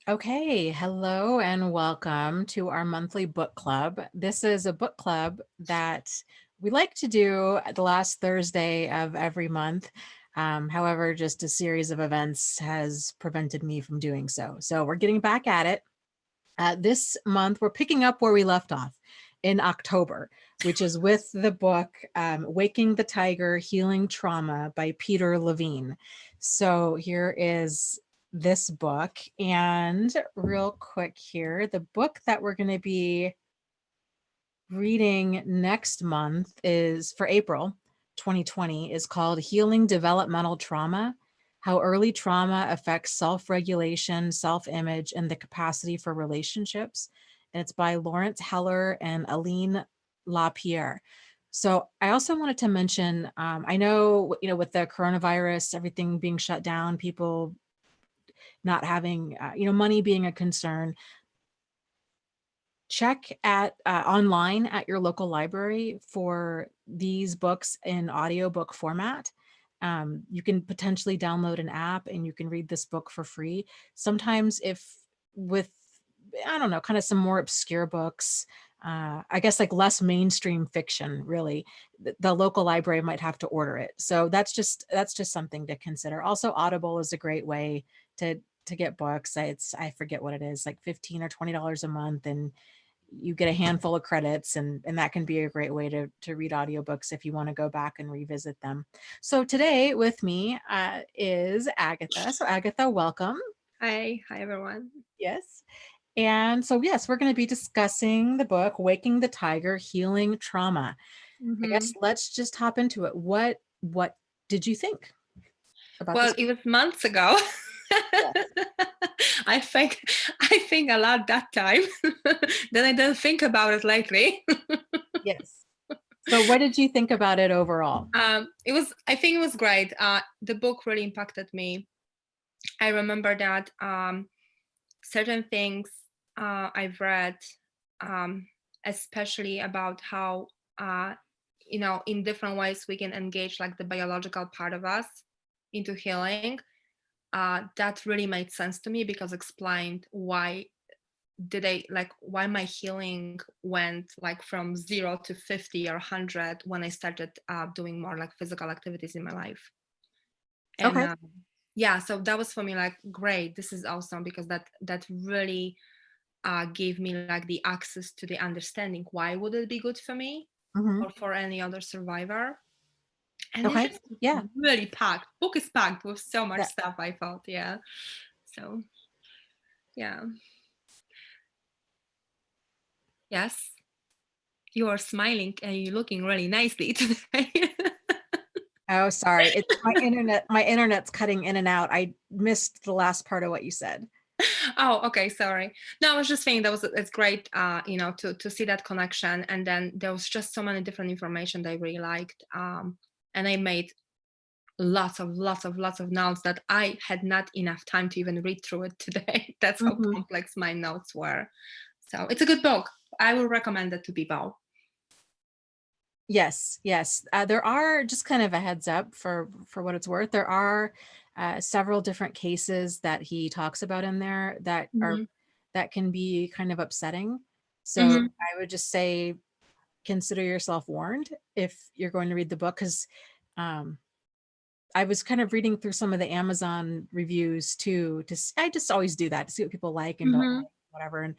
Okay, hello and welcome to our monthly book club. This is a book club that we like to do the last Thursday of every month. However, just a series of events has prevented me from doing so. So we're getting back at it. This month, we're picking up where we left off in October, which is with the book Waking the Tiger, Healing Trauma by Peter Levine. So here is this book. And real quick here, the book that we're going to be reading next month is for April 2020 is called Healing Developmental Trauma: How Early Trauma Affects Self-Regulation, Self-Image, and the Capacity for Relationships. And it's by Lawrence Heller and Aline LaPierre. So I also wanted to mention, I know, with the coronavirus, everything being shut down, people not having, money being a concern, check at online at your local library for these books in audiobook format. You can potentially download an app and you can read this book for free. Sometimes if with, I don't know, kind of some more obscure books, I guess like less mainstream fiction, really, the local library might have to order it. So that's just something to consider. Also, Audible is a great way to get books. I forget what it is, like $15 or $20 a month, and you get a handful of credits, and that can be a great way to read audiobooks if you want to go back and revisit them. So today with me is Agatha. So Agatha, welcome. Hi everyone. Yes. And so, yes, we're going to be discussing the book, Waking the Tiger, Healing Trauma. I hmm guess let's just hop into it. What did you think about Well, this? it was months ago. Yes. I think I think a lot that time. Then I don't think about it lately. Yes. So what did you think about it overall? I think it was great. The book really impacted me. I remember that certain things I've read, um, especially about how in different ways we can engage like the biological part of us into healing. That really made sense to me because explained why my healing went like from 0 to 50 or 100 when I started doing more like physical activities in my life. And Okay. yeah, so that was for me like great, this is awesome, because that really gave me like the access to the understanding why would it be good for me Hmm. or for any other survivor. And it's Okay. just Yeah. really packed. Book is packed with so much That, stuff, I thought. Yeah. So yeah. Yes. You are smiling and you're looking really nicely today. oh, sorry. It's my internet. My internet's cutting in and out. I missed the last part of what you said. Oh, okay, sorry. No, I was just saying it's great, to see that connection. And then there was just so many different information that I really liked. And I made lots of notes that I had not enough time to even read through it today. That's how Mhm. complex my notes were. So it's a good book. I will recommend it to people. Yes, yes. There are, just kind of a heads up for what it's worth. There are several different cases that he talks about in there hmm that can be kind of upsetting. So hmm I would just say consider yourself warned if you're going to read the book, because um, I was kind of reading through some of the Amazon reviews too. I just always do that to see what people like and don't hmm like, whatever. And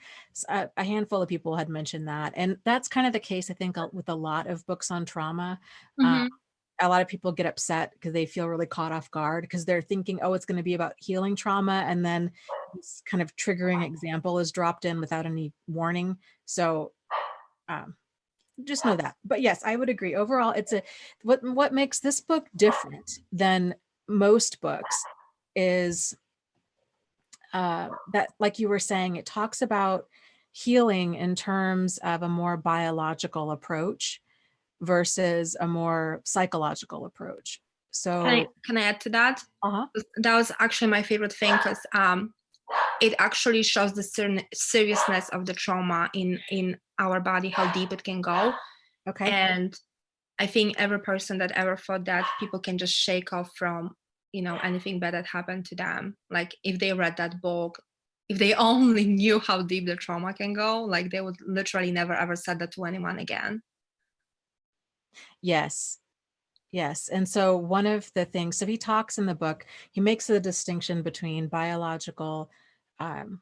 a handful of people had mentioned that, and that's kind of the case, I think, with a lot of books on trauma. Uh, hmm a lot of people get upset because they feel really caught off guard because they're thinking, oh, it's going to be about healing trauma, and then this kind of triggering example is dropped in without any warning. So um, just know that. But yes, I would agree. Overall, it's a what makes this book different than most books is that, like you were saying, it talks about healing in terms of a more biological approach versus a more psychological approach. Can I So, can I add to that? uh-huh. That was actually my favorite thing because it actually shows the seriousness of the trauma in our body, how deep it can go. Okay. And I think every person that ever thought that people can just shake off from anything bad that happened to them, like if they read that book, if they only knew how deep the trauma can go, like they would literally never ever said that to anyone again. Yes. Yes. And so one of the things, so he talks in the book, he makes a distinction between biological, um,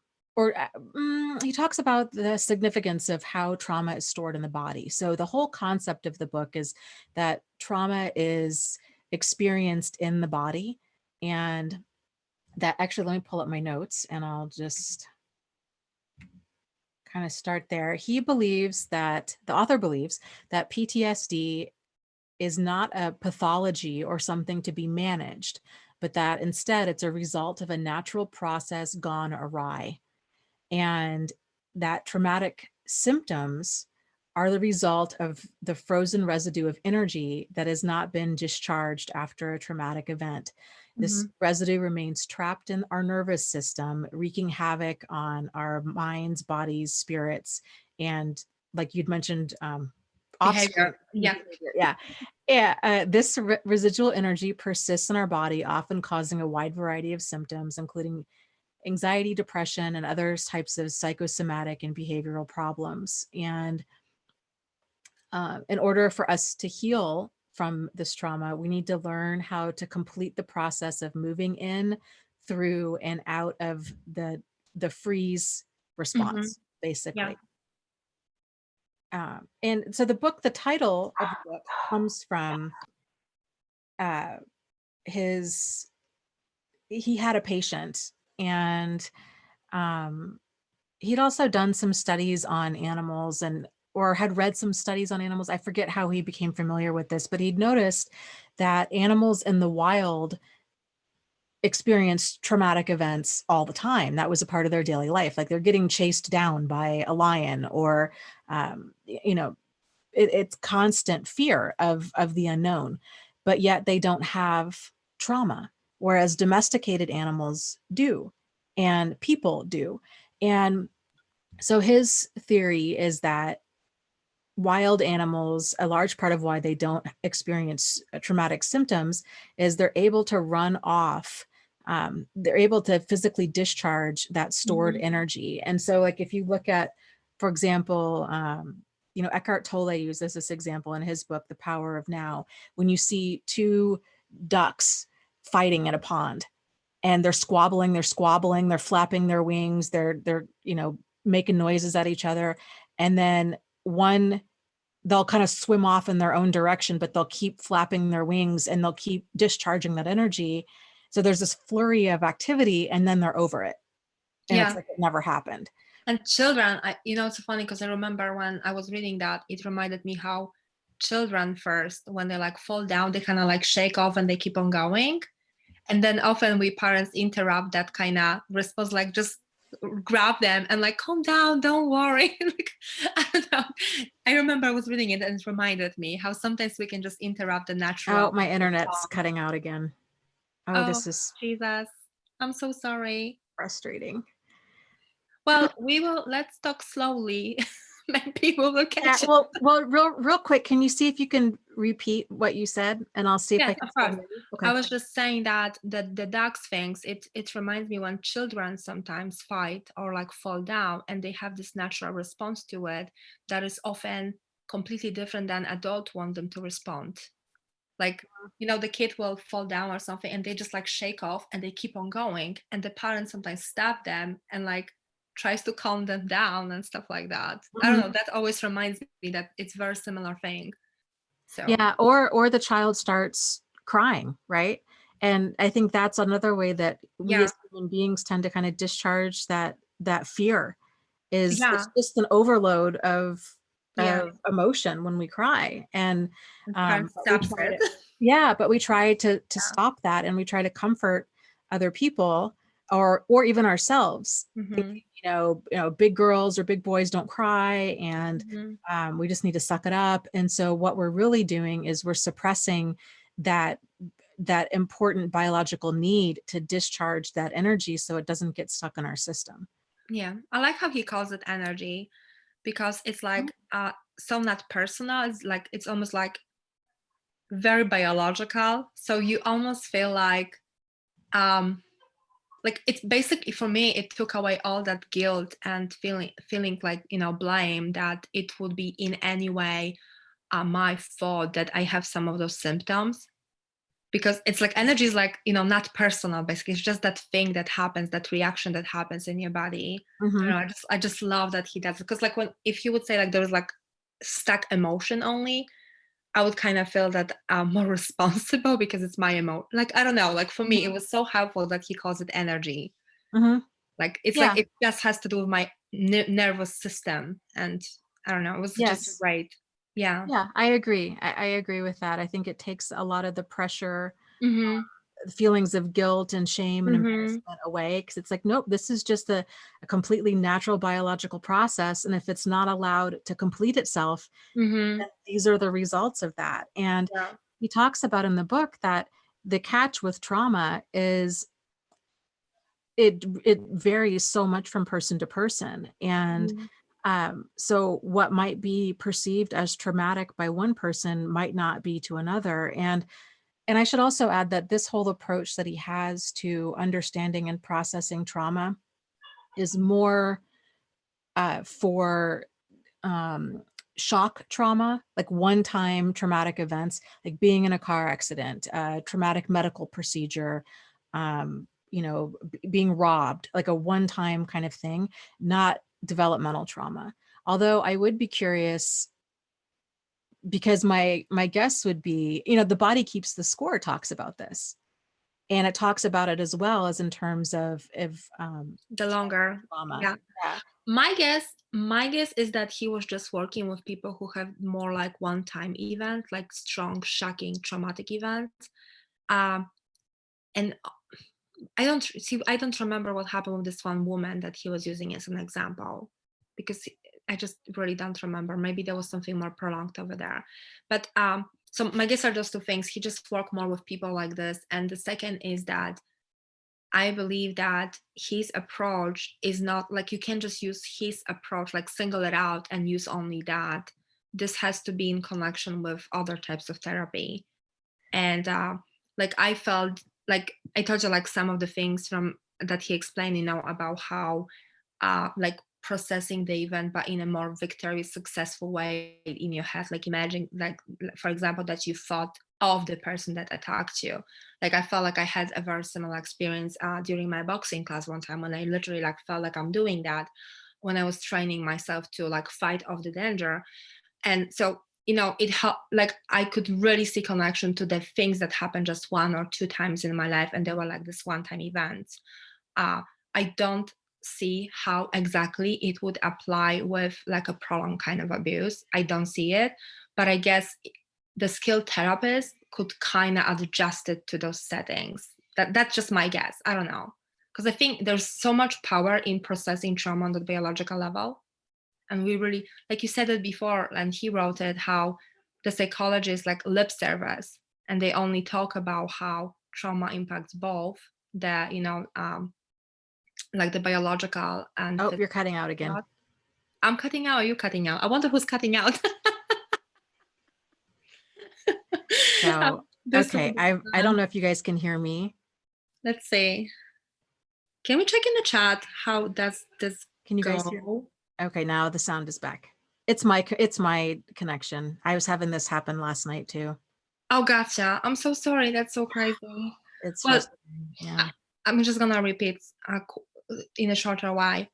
he talks about the significance of how trauma is stored in the body. So the whole concept of the book is that trauma is experienced in the body. And that actually, let me pull up my notes and I'll just kind of start there. He believes that the author believes that PTSD is not a pathology or something to be managed, but that instead it's a result of a natural process gone awry. And that traumatic symptoms are the result of the frozen residue of energy that has not been discharged after a traumatic event. This Mm-hmm. residue remains trapped in our nervous system, wreaking havoc on our minds, bodies, spirits, and like you'd mentioned, offspring Behavior. Yeah. behavior. Yeah. Yeah, this residual energy persists in our body, often causing a wide variety of symptoms, including anxiety, depression, and other types of psychosomatic and behavioral problems. And in order for us to heal from this trauma, we need to learn how to complete the process of moving in, through, and out of the freeze Mm-hmm. response, Yeah. basically. And so the title of the book comes from uh, his he had a patient, and um, he'd also done some studies on animals, and or had read some studies on animals. I forget how he became familiar with this, but he'd noticed that animals in the wild experience traumatic events all the time. That was a part of their daily life. Like they're getting chased down by a lion, or it's constant fear of the unknown, but yet they don't have trauma, whereas domesticated animals do, and people do. And so his theory is that wild animals, a large part of why they don't experience traumatic symptoms is they're able to run off. They're able to physically discharge that stored Mm-hmm. energy. And so, like, if you look at, for example, Eckhart Tolle uses this example in his book, The Power of Now. When you see two ducks fighting in a pond, and they're squabbling, they're flapping their wings, they're making noises at each other, and then one they'll kind of swim off in their own direction, but they'll keep flapping their wings and they'll keep discharging that energy. So there's this flurry of activity, and then they're over it, and it's Yeah. like it never happened. And children, it's funny because I remember when I was reading that, it reminded me how children first, when they like fall down, they kind of like shake off and they keep on going. And then often we parents interrupt that kind of response, like just grab them and like, calm down, don't worry. Like, I don't know. I remember I was reading it and it reminded me how sometimes we can just interrupt the Oh, natural my internet's response. cutting out again. Oh, Oh, this is Jesus. I'm so sorry. frustrating. Well, let's talk slowly. Maybe we will Yeah, catch it. well, real quick, can you see if you can repeat what you said, and I'll see if I Yes, can of still course. hear you. I Okay. was just saying that the ducks things, it reminds me when children sometimes fight or like fall down and they have this natural response to it that is often completely different than adults want them to respond. Like, the kid will fall down or something and they just like shake off and they keep on going. And the parents sometimes stab them and like tries to calm them down and stuff like that. I don't know. Mhm. That always reminds me that it's very similar thing. So Yeah, or the child starts crying, right? And I think that's another way that we yeah, as human beings tend to kind of discharge that fear, is yeah, it's just an overload yeah. of emotion when we cry. And And parents but we stabs try it. to yeah, but we try to stop that, and we try to comfort other people, or even ourselves, hmm thinking, big girls or big boys don't cry, and hmm we just need to suck it up. And so what we're really doing is we're suppressing that that important biological need to discharge that energy so it doesn't get stuck in our system. Yeah, I like how he calls it energy because it's like so not personal. It's like it's almost like very biological. So you almost feel like um like it's basically for me, it took away all that guilt and feeling like, blame that it would be in any way my fault that I have some of those symptoms. Because it's like energy is like, not personal, basically. It's just that thing that happens, that reaction that happens in your body. I Hmm. don't know, I just love that he does it. Because like if he would say like there was like stuck emotion only, I would kind of feel that I'm more responsible because it's my emotion. Like, I don't know, like for me, it was so helpful that he calls it energy. Hmm. Like, it's like Yeah. it just has to do with my nervous system. And I don't know, it was just Yes. great. Yeah. Yeah, I agree. I agree with that. I think it takes a lot of the pressure, Mm-hmm. feelings of guilt and shame and Mm-hmm. embarrassment away, because it's like, nope, this is just a completely natural biological process. And if it's not allowed to complete itself, Mm-hmm. then these are the results of that. And Yeah. he talks about in the book that the catch with trauma is it varies so much from person to person. And Mhm. so what might be perceived as traumatic by one person might not be to another. And I should also add that this whole approach that he has to understanding and processing trauma is more for um, shock trauma, like one-time traumatic events, like being in a car accident, traumatic medical procedure, being robbed, like a one-time kind of thing, not developmental trauma. Although I would be curious, because my guess would be, the body keeps the score talks about this, and it talks about it as well as in terms of The childhood longer. trauma. Yeah. Yeah. My guess is that he was just working with people who have more like one-time events, like strong, shocking, traumatic events. Um, and I don't remember what happened with this one woman that he was using as an example, because I just really don't remember. Maybe there was something more prolonged over there. But so my guess are those two things. He just worked more with people like this. And the second is that I believe that his approach is not like you can just use his approach, like single it out and use only that. This has to be in connection with other types of therapy. And like I felt like I told you like some of the things from that he explained, about how like processing the event but in a more victorious successful way in your head, like imagine like for example that you thought of the person that attacked you. Like I felt like I had a very similar experience during my boxing class one time, when I literally like felt like I'm doing that when I was training myself to like fight off the danger. And so it helped, like I could really see connection to the things that happened just one or two times in my life, and they were like this one time events. uh, I don't see how exactly it would apply with like a prolonged kind of abuse. I don't see it, but I guess the skilled therapist could kind of adjust it to those settings. That's just my guess. I don't know, because I think there's so much power in processing trauma on the biological level. And we really, like you said it before, and he wrote it, how the psychologists like lip service, and they only talk about how trauma impacts both the like the biological and Oh, the you're cutting out again. blood. I'm cutting out, are you cutting out? I wonder who's cutting out. So, This okay, will be I don't fun. know if you guys can hear me. Let's see, can we check in the chat how does this Can you guys hear? go? Okay, now the sound is back. It's my connection. I was having this happen last night too. Oh, gotcha. I'm so sorry, that's so crazy. It's Well, frustrating. I- Yeah. I'm just gonna repeat in a shorter while.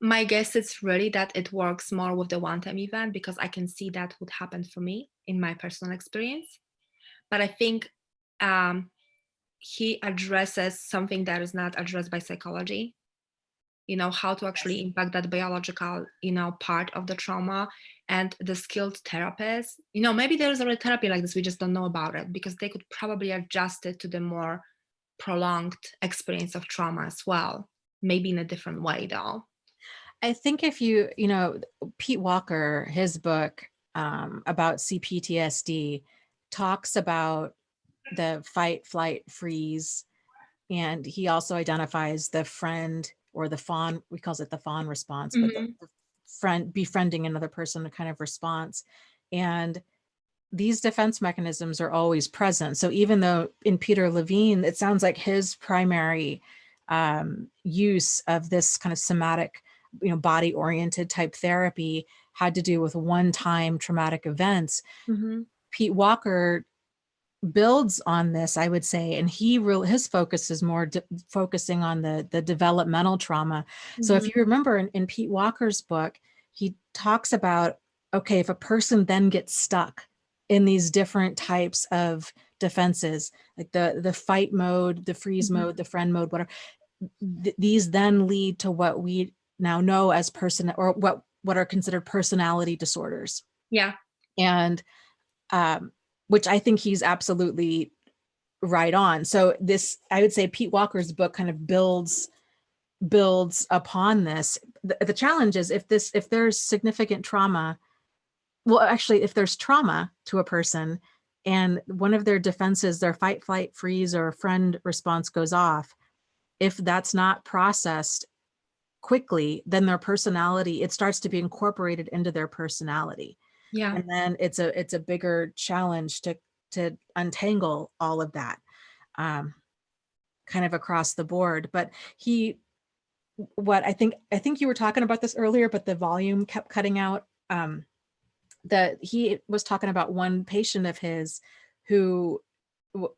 My guess is really that it works more with the one-time event, because I can see that would happen for me in my personal experience. But I think um, he addresses something that is not addressed by psychology. How to actually Yes. impact that biological, part of the trauma. And the skilled therapist, maybe there's a therapy like this, we just don't know about it, because they could probably adjust it to the more prolonged experience of trauma as well. Maybe in a different way, though. I think if Pete Walker, his book about CPTSD talks about the fight, flight, freeze. And he also identifies the friend or the fawn, we calls it the fawn response, but the, Mhm. the friend befriending another person kind of response. And these defense mechanisms are always present. So even though in Peter Levine, it sounds like his primary use of this kind of somatic, body oriented type therapy had to do with one-time traumatic events. Mm-hmm. Pete Walker builds on this, I would say, and his focus is more focusing on the developmental trauma. So if Mm-hmm. you remember in Pete Walker's book, he talks about, okay, if a person then gets stuck in these different types of defenses, like the fight mode, the freeze Mm-hmm. mode, the friend mode, whatever, these then lead to what we now know as or what are considered personality disorders. Yeah. And which I think he's absolutely right on. So this, I would say Pete Walker's book kind of builds upon this. The challenge is if there's significant trauma, well, actually, if there's trauma to a person and one of their defenses, their fight, flight, freeze, or friend response goes off, if that's not processed quickly, then their personality, it starts to be incorporated into their personality. Yeah. And then it's a bigger challenge to untangle all of that, kind of across the board. But what I think you were talking about this earlier, but the volume kept cutting out. That he was talking about one patient of his who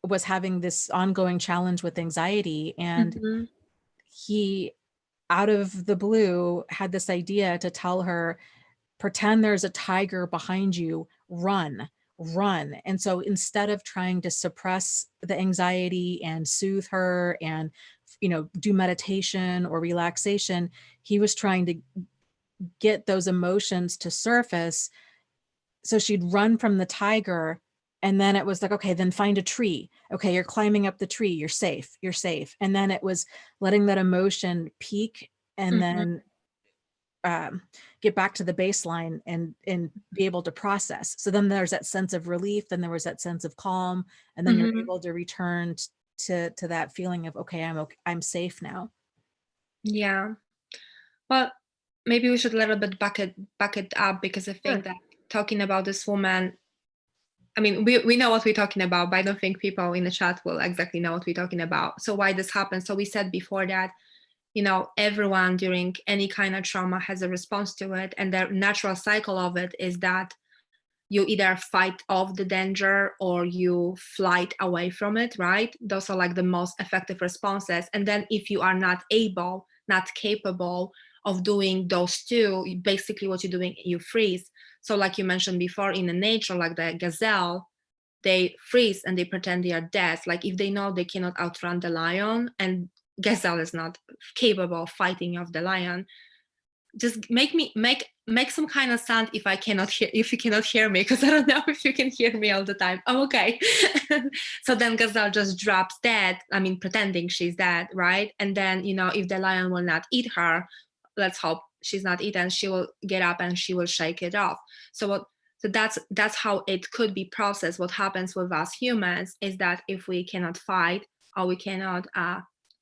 was having this ongoing challenge with anxiety, and Mm-hmm. he, out of the blue, had this idea to tell her, pretend there's a tiger behind you, run. And so instead of trying to suppress the anxiety and soothe her and do meditation or relaxation, he was trying to get those emotions to surface so she'd run from the tiger. And then it was like, okay, then find a tree. Okay, you're climbing up the tree, you're safe. And then it was letting that emotion peak and Mm-hmm. then get back to the baseline and be able to process. So then there's that sense of relief, then there was that sense of calm, and then you're Mm-hmm. able to return to that feeling of, okay, I'm safe now. Yeah. Well, maybe we should a little bit back it up, because I think Sure. that talking about this woman, I mean, we know what we're talking about, but I don't think people in the chat will exactly know what we're talking about. So why this happens? So we said before that, everyone during any kind of trauma has a response to it, and the natural cycle of it is that you either fight off the danger or you flight away from it, right? Those are like the most effective responses. And then if you are not capable of doing those two, basically what you're doing, you freeze. So like you mentioned before, in the nature, like the gazelle, they freeze and they pretend they are dead. Like if they know they cannot outrun the lion, and gazelle is not capable of fighting off the lion, just make some kind of sound if you cannot hear me, because I don't know if you can hear me all the time. Oh, okay. So then gazelle just drops dead, I mean pretending she's dead, right? And then if the lion will not eat her, let's hope she's not eaten, she will get up and she will shake it off. So that's how it could be processed. What happens with us humans is that if we cannot fight or we cannot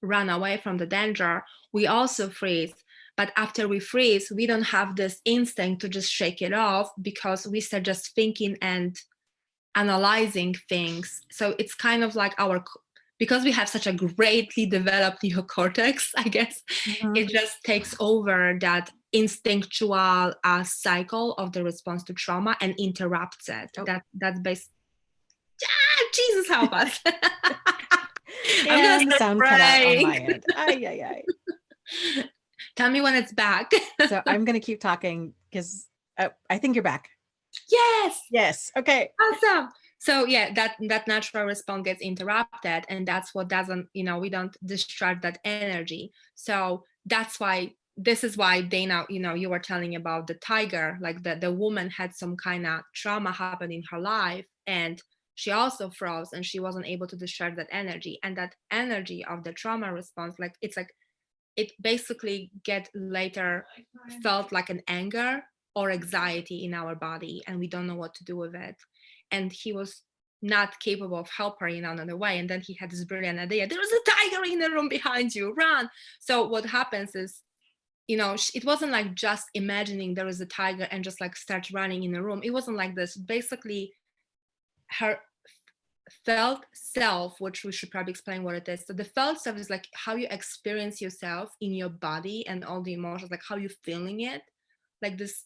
run away from the danger, we also freeze. But after we freeze, we don't have this instinct to just shake it off, because we start just thinking and analyzing things. So it's kind of like because we have such a greatly developed neocortex, I guess, Mhm. it just takes over that instinctual cycle of the response to trauma and interrupts it. Oh, That's based. Ah, Jesus help us. I'm gonna and the start sound cut out on praying. my end. Ay, ay, ay. Tell me when it's back. So I'm going to keep talking because I think you're back. Yes. Yes. Okay. Awesome. So yeah, that natural response gets interrupted, and that's what doesn't, we don't discharge that energy. So that's why this is why they now, you were telling about the tiger, like the woman had some kind of trauma happen in her life, and she also froze and she wasn't able to discharge that energy. And that energy of the trauma response, like it's like it basically get later felt like an anger or anxiety in our body, and we don't know what to do with it. And he was not capable of help her in another way. And then he had this brilliant idea: there is a tiger in the room behind you, run. So what happens is, it wasn't like just imagining there is a tiger and just like start running in the room. It wasn't like this. Basically, her felt self, which we should probably explain what it is. So the felt self is like how you experience yourself in your body and all the emotions, like how you're feeling it. Like this,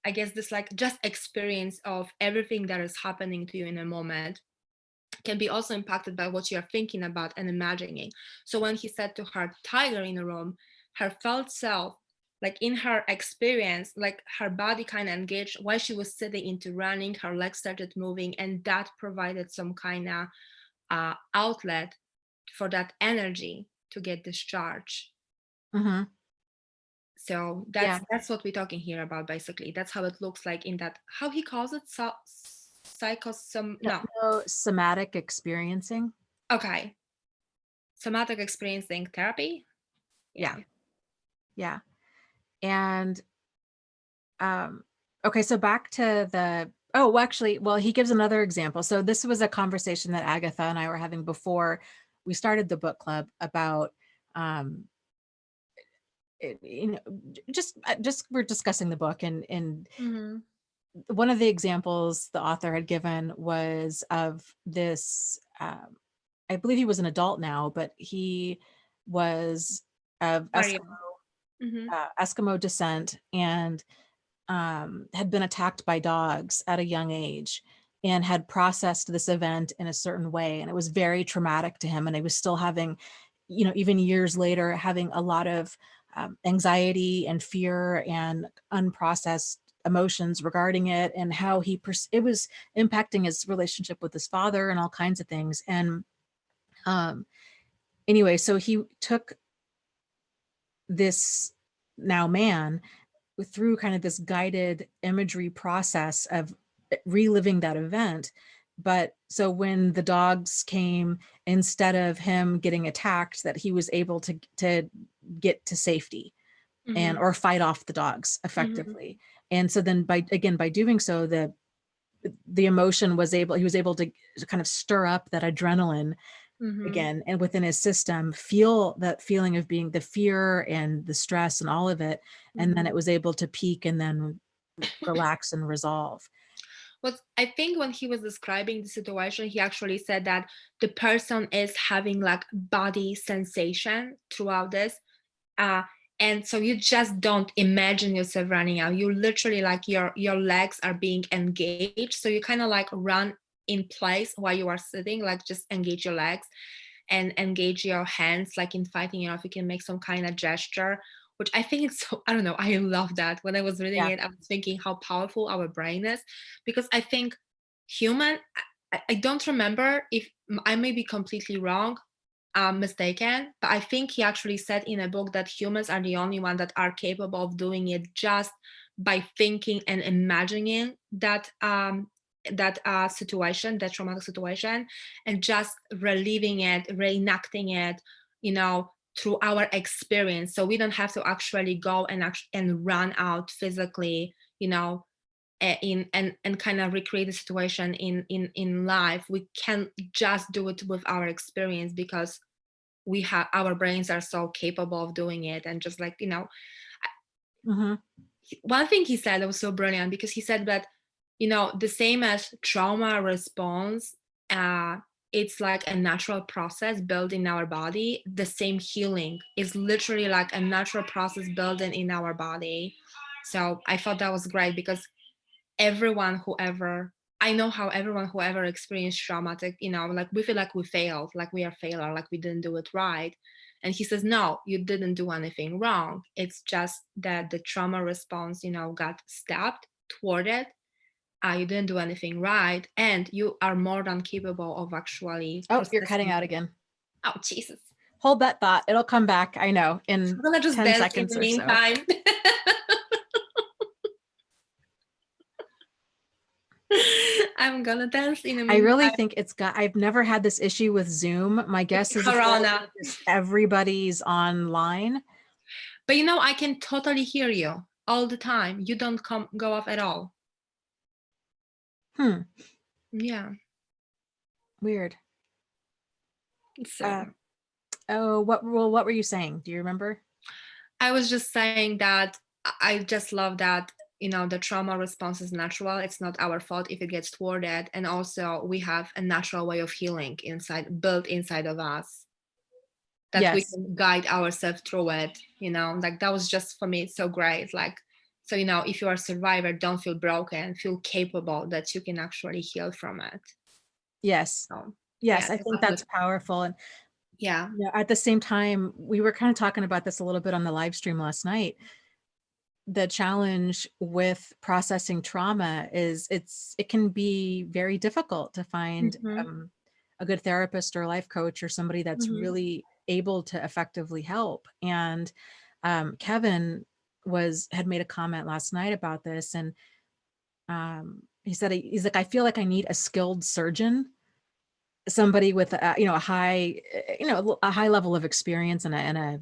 I guess this like just experience of everything that is happening to you in a moment can be also impacted by what you're thinking about and imagining. So when he said to her, tiger in a room, her felt self, like in her experience, like her body kind of engaged while she was sitting into running, her legs started moving, and that provided some kind of outlet for that energy to get discharged. Hmm. So Yeah. that's what we're talking here about, basically. That's how it looks like in that, how he calls it, psychosome, No, no, no, somatic experiencing. okay, somatic experiencing therapy. Yeah. Yeah. Yeah. And um, okay, so back to the, oh, well, actually, well, he gives another example. So this was a conversation that Agatha and I were having before we started the book club about, um, you know, just we're discussing the book, and Mm-hmm. one of the examples the author had given was of this. I believe he was an adult now, but he was of Mario. Mm-hmm. Eskimo descent, and had been attacked by dogs at a young age, and had processed this event in a certain way. And it was very traumatic to him. And he was still having, even years later, having a lot of anxiety and fear and unprocessed emotions regarding it, and how it was impacting his relationship with his father and all kinds of things. And um, anyway, so he took this now man through kind of this guided imagery process of reliving that event. But so when the dogs came, instead of him getting attacked, that he was able to get to safety, and Mm-hmm. or fight off the dogs Mm-hmm. effectively. And so then by doing so, the emotion was able he was able to kind of stir up that adrenaline Mm-hmm. again, and within his system, feel that feeling of being the fear and the stress and all of it. And then Mm-hmm. it was able to peak and then relax and resolve. What I think when he was describing the situation, he actually said that the person is having like body sensation throughout this. Uh, and so you just don't imagine yourself running out. You literally like your legs are being engaged. So you kind of like run in place while you are sitting, like just engage your legs and engage your hands, like in fighting, if you can make some kind of gesture, which I think it's so, I don't know, I love that. When I was reading Yeah. it, I was thinking how powerful our brain is, because I think human, I don't remember, if I may be completely wrong, mistaken, but I think he actually said in a book that humans are the only one that are capable of doing it just by thinking and imagining that situation, that traumatic situation, and just reliving it, reenacting it, through our experience. So we don't have to actually go and run out physically, in and kind of recreate the situation in life. We can just do it with our experience, because we have, our brains are so capable of doing it. And just like, Hmm. one thing he said that was so brilliant, because he said that, the same as trauma response, uh it's like a natural process built in our body. The same healing is literally like a natural process built in our body. So I thought that was great, because everyone who ever I know how everyone who ever experienced traumatic, like we feel like we failed, like we are failure, like we didn't do it right. And he says, no, you didn't do anything wrong. It's just that the trauma response, got stepped toward it. You didn't do anything right, and you are more than capable of actually Oh, you're cutting processing. out again. Oh, Jesus. Hold that thought. It'll come back. I know, I'm in gonna just 10 dance in seconds the or so. meantime. I'm gonna dance in the I really meantime. think I've never had this issue with Zoom. My It's guess is it's probably Corona. because everybody's online. But I can totally hear you all the time. You don't go off at all. Hmm. Yeah. Weird. So Uh, oh, what were you saying? Do you remember? I was just saying that I just love that the trauma response is natural. It's not our fault if it gets thwarted. And also we have a natural way of healing built inside of us, that we Yes. can guide ourselves through it. Like that was just for me so great. Like, so if you are a survivor, don't feel broken, feel capable that you can actually heal from it. Yes. So yeah, Yes, I that think was good. that's powerful. And Yeah. at the same time, we were kind of talking about this a little bit on the live stream last night. The challenge with processing trauma is it can be very difficult to find Hmm. a good therapist or life coach or somebody that's Hmm. really able to effectively help. And Kevin had made a comment last night about this, and he said he's like, I feel like I need a skilled surgeon, somebody with a high a high level of experience and a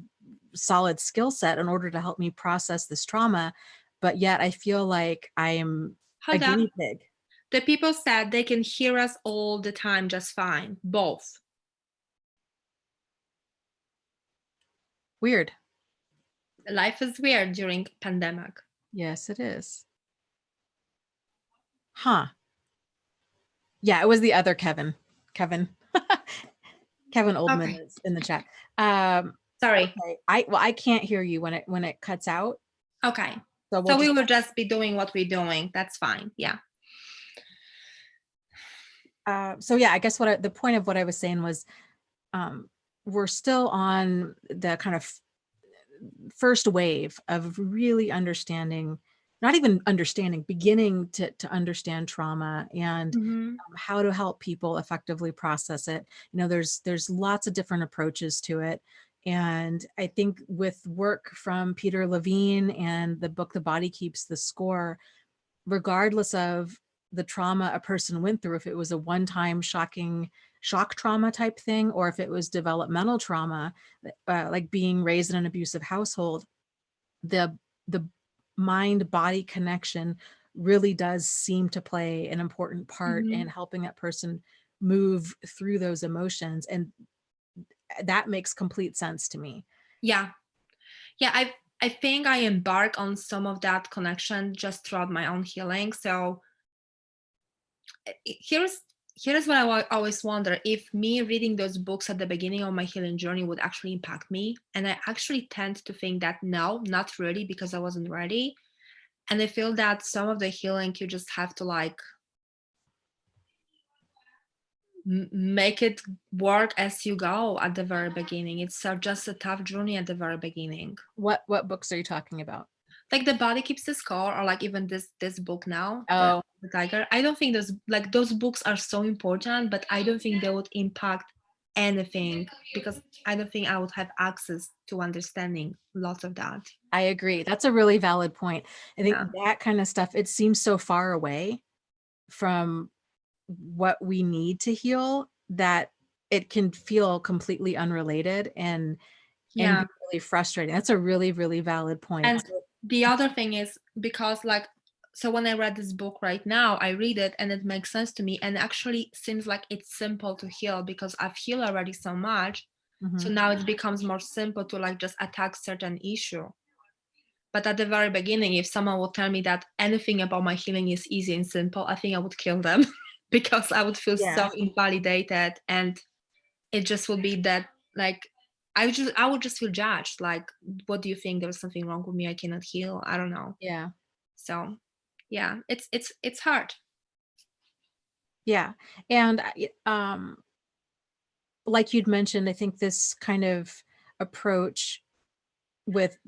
solid skill set in order to help me process this trauma, but yet I feel like I am a Hold on. guinea pig. The people said they can hear us all the time just fine. Both. Weird. Life is weird during pandemic. Yes, it is. Huh. Yeah, it was the other Kevin. Kevin Oldman Okay. is in the chat. um Sorry. okay, I can't hear you when it cuts out, Okay. so we'll So we just will just be doing what we're doing. That's fine. Yeah. so yeah, I guess the point of what I was saying was, um we're still on the kind of first wave of really understanding, not even understanding, beginning to understand trauma and Hmm. how to help people effectively process it. There's lots of different approaches to it. And I think with work from Peter Levine and the book The Body Keeps the Score, regardless of the trauma a person went through, if it was a one-time shocking shock trauma type thing, or if it was developmental trauma, like being raised in an abusive household, the mind body connection really does seem to play an important part Hmm. in helping that person move through those emotions, and that makes complete sense to me. Yeah. Yeah. I think I embark on some of that connection just throughout my own healing. So here's what I always wonder, if me reading those books at the beginning of my healing journey would actually impact me. And I actually tend to think that no, not really, because I wasn't ready. And I feel that some of the healing you just have to like make it work as you go at the very beginning. It's just a tough journey at the very beginning. What books are you talking about? Like The Body Keeps the Score, or like even this book now, Oh, the Tiger. I don't think those books are so important, but I don't think they would impact anything, because I don't think I would have access to understanding lots of that. I agree, that's a really valid point. I think Yeah. that kind of stuff, it seems so far away from what we need to heal that it can feel completely unrelated and Yeah. be really frustrating. That's a really, really valid point. And the other thing is, because like, so when I read this book right now, I read it and it makes sense to me, and actually seems like it's simple to heal because I've healed already so much. So Mhm. now it becomes more simple to like just attack certain issue. But at the very beginning, if someone would tell me that anything about my healing is easy and simple, I think I would kill them because I would feel Yeah. so invalidated, and it just would be that like I would just feel judged. Like, what do you think? There was something wrong with me? I cannot heal. I don't know. Yeah. So yeah, it's hard. Yeah. And like you'd mentioned, I think this kind of approach with,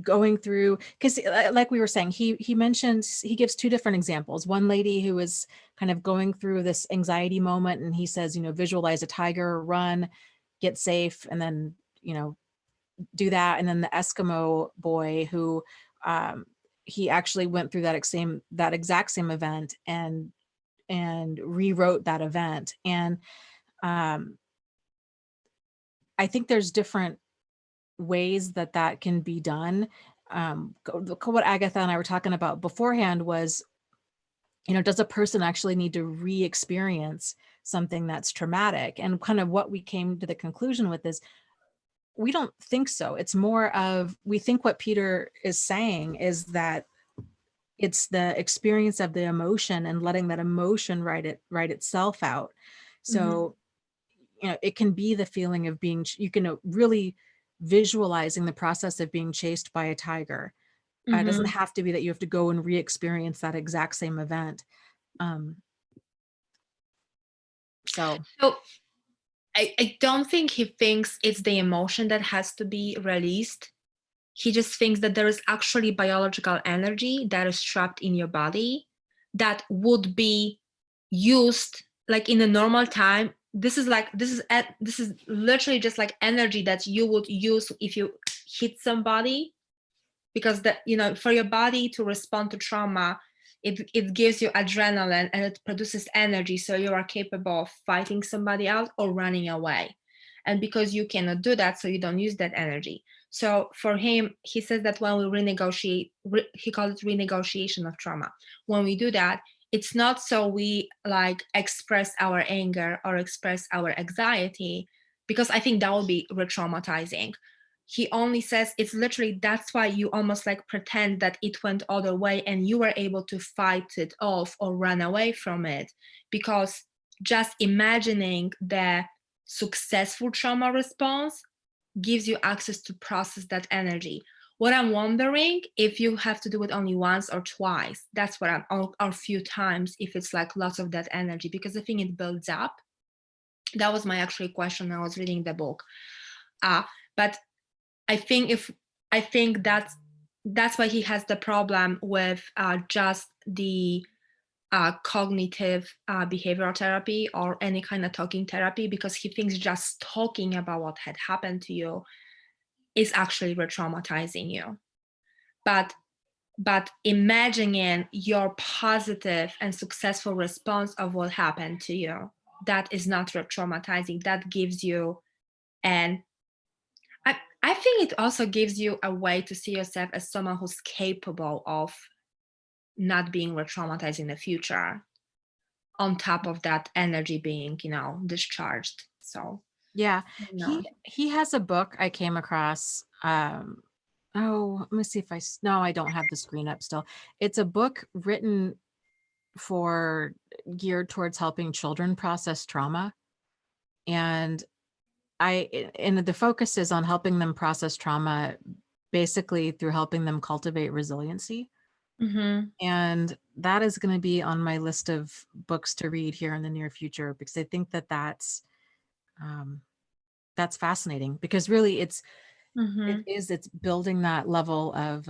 going through, because like we were saying, he mentions, he gives two different examples. One lady who is kind of going through this anxiety moment, and he says, visualize a tiger, run, get safe, and then, do that. And then the Eskimo boy who, he actually went through that exact same event and rewrote that event. And um, I think there's different ways that can be done. What Agatha and I were talking about beforehand was, does a person actually need to re-experience something that's traumatic? And kind of what we came to the conclusion with is, we don't think so. It's more of, we think what Peter is saying is that It's the experience of the emotion and letting that emotion write itself out. Mhm. So, it can be the feeling of being, you can really visualizing the process of being chased by a tiger. It doesn't Mhm. have to be that you have to go and re-experience that exact same event. Um, so So I don't think he thinks it's the emotion that has to be released. He just thinks that there is actually biological energy that is trapped in your body that would be used like in a normal time. This is literally just like energy that you would use if you hit somebody, because that, for your body to respond to trauma, it gives you adrenaline and it produces energy, so you are capable of fighting somebody out or running away. And because you cannot do that, so you don't use that energy. So for him, he says that when we renegotiate, he calls it renegotiation of trauma. When we do that, it's not so we like express our anger or express our anxiety, because I think that would be re-traumatizing. He only says it's literally, that's why you almost like pretend that it went other way and you were able to fight it off or run away from it, because just imagining the successful trauma response gives you access to process that energy. What I'm wondering, if you have to do it only once or twice, that's what or few times, if it's like lots of that energy, because I think it builds up. That was my actual question. I was reading the book. But I think if I think that's why he has the problem with just the cognitive behavioral therapy or any kind of talking therapy, because he thinks just talking about what had happened to you is actually re-traumatizing you. But imagining your positive and successful response of what happened to you, that is not re-traumatizing. That gives you an I think it also gives you a way to see yourself as someone who's capable of not being re-traumatized in the future, on top of that energy being, discharged. So, yeah, no. he has a book I came across. Oh, let me see if no, I don't have the screen up still. It's a book written for geared towards helping children process trauma. And and the focus is on helping them process trauma, basically through helping them cultivate resiliency. Mhm. And that is going to be on my list of books to read here in the near future, because I think that um, that's fascinating, because really Mhm. it's building that level of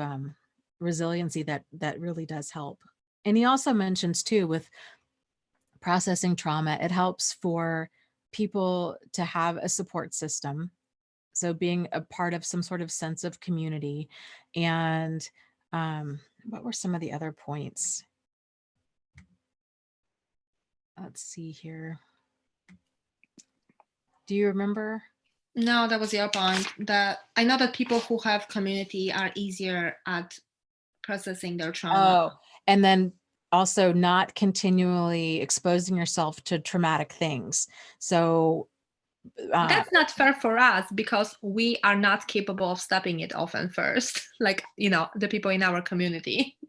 resiliency that really does help. And he also mentions too, with processing trauma, it helps for people to have a support system. So being a part of some sort of sense of community. And what were some of the other points? Let's see here. Do you remember? No, that was your point. That I know that people who have community are easier at processing their trauma. Oh, and then also not continually exposing yourself to traumatic things. So, uh, That's not fair for us because we are not capable of stopping it often first, like, the people in our community.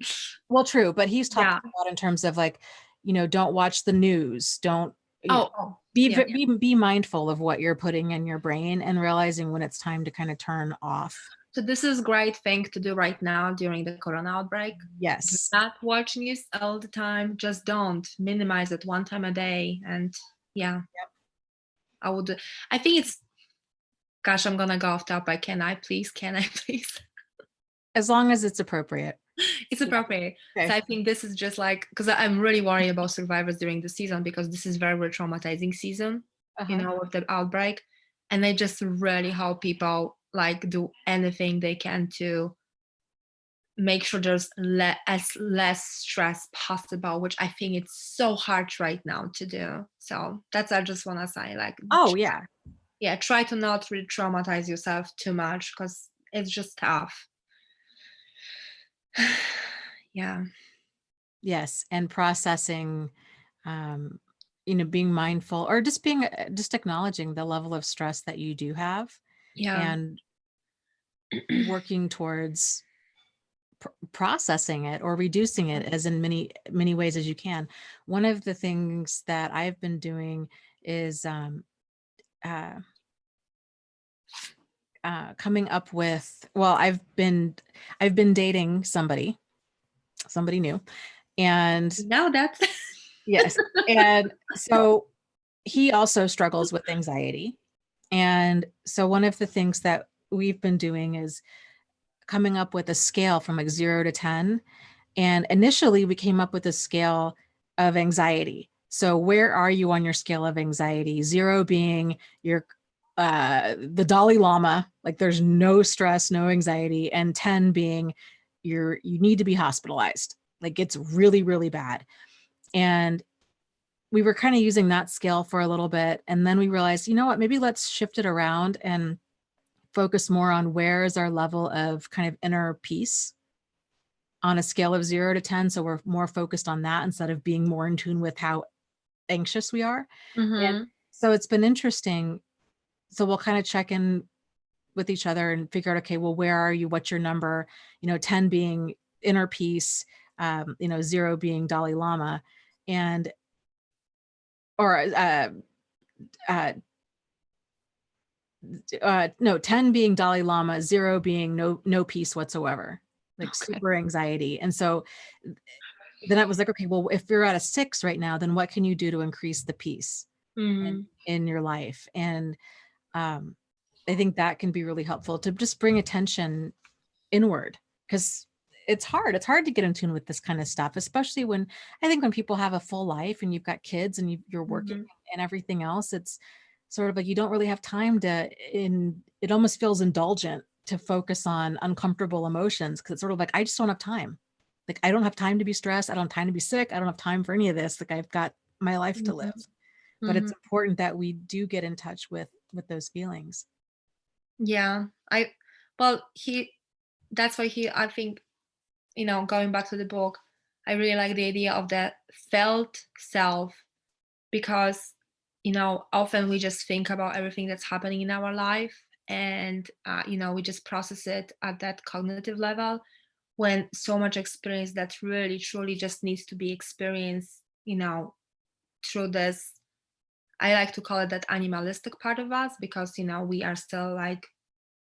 well, true, but he's talking Yeah. about in terms of like, don't watch the news, don't, Oh, yeah. be mindful of what you're putting in your brain and realizing when it's time to kind of turn off. So this is great thing to do right now during the corona outbreak. Do Yes. not watch news all the time. Just don't. Minimize it one time a day. And yeah, I would. I think it's. Gosh, I'm gonna go off topic. Can I please? Can I please? As long as it's appropriate. It's Yeah. appropriate. So Okay. I think this is just like, because I'm really worried about survivors during the season, because this is very traumatizing season, Uh-huh. with the outbreak, and I just really hope people like do anything they can to make sure there's as less stress possible, which I think it's so hard right now to do. So that's, I just want to say, like, Oh, yeah. yeah, try to not re-traumatize yourself too much, because it's just tough. Yeah. Yes. And processing, um, being mindful, or just just acknowledging the level of stress that you do have, Yeah. and working towards processing it or reducing it as in many ways as you can. One of the things that I've been doing is uh, coming up with, well, I've been dating somebody new, and Now that's yes, and so he also struggles with anxiety. And so one of the things that we've been doing is coming up with a scale from like 0 to 10. And initially we came up with a scale of anxiety. So where are you on your scale of anxiety? 0 being your the Dalai Lama, like there's no stress, no anxiety, and 10 being you need to be hospitalized. Like it's really, really bad. And we were kind of using that scale for a little bit. And then we realized, you know what, maybe let's shift it around and focus more on where is our level of kind of inner peace on a scale of 0 to 10. So we're more focused on that instead of being more in tune with how anxious we are. And mm-hmm. so it's been interesting. So we'll kind of check in with each other and figure out, okay, well, where are you? What's your number? 10 being inner peace, 0 being Dalai Lama, and or uh, no, 10 being Dalai Lama, 0 being no peace whatsoever, like Okay. super anxiety. And so then I was like, okay, well, if you're at a 6 right now, then what can you do to increase the peace Mm-hmm. in your life? And um, I think that can be really helpful to just bring attention inward, because it's hard. It's hard to get in tune with this kind of stuff, especially when I think when people have a full life and you've got kids and you're working Mm-hmm. and everything else, it's sort of like you don't really have time it almost feels indulgent to focus on uncomfortable emotions, because it's sort of like, I just don't have time. Like, I don't have time to be stressed. I don't have time to be sick. I don't have time for any of this. Like, I've got my life to live. But Mm-hmm. it's important that we do get in touch with those feelings. Yeah, well, that's why I think, going back to the book, I really like the idea of the felt self, because, often we just think about everything that's happening in our life, and, we just process it at that cognitive level, when so much experience that really truly just needs to be experienced, through this. I like to call it that animalistic part of us, because, we are still like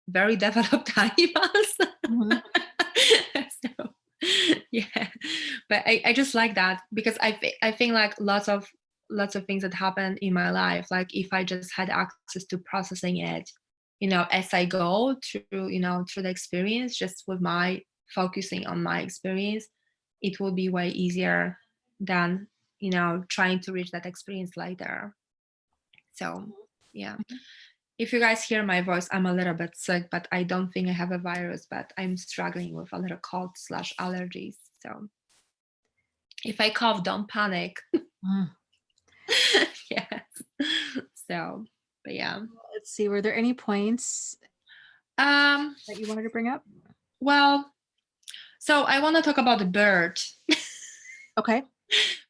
very developed animals. Mhm. So, yeah, but I just like that, because I think like lots of things that happened in my life, like if I just had access to processing it, as I go through, through the experience, just with my focusing on my experience, it will be way easier than, trying to reach that experience later. So, yeah. If you guys hear my voice, I'm a little bit sick, but I don't think I have a virus, but I'm struggling with a little cold slash allergies. So if I cough, don't panic. Mm. Yes. So, but yeah. Let's see, were there any points Um, that you wanted to bring up? well, so I want to talk about the bird, Okay.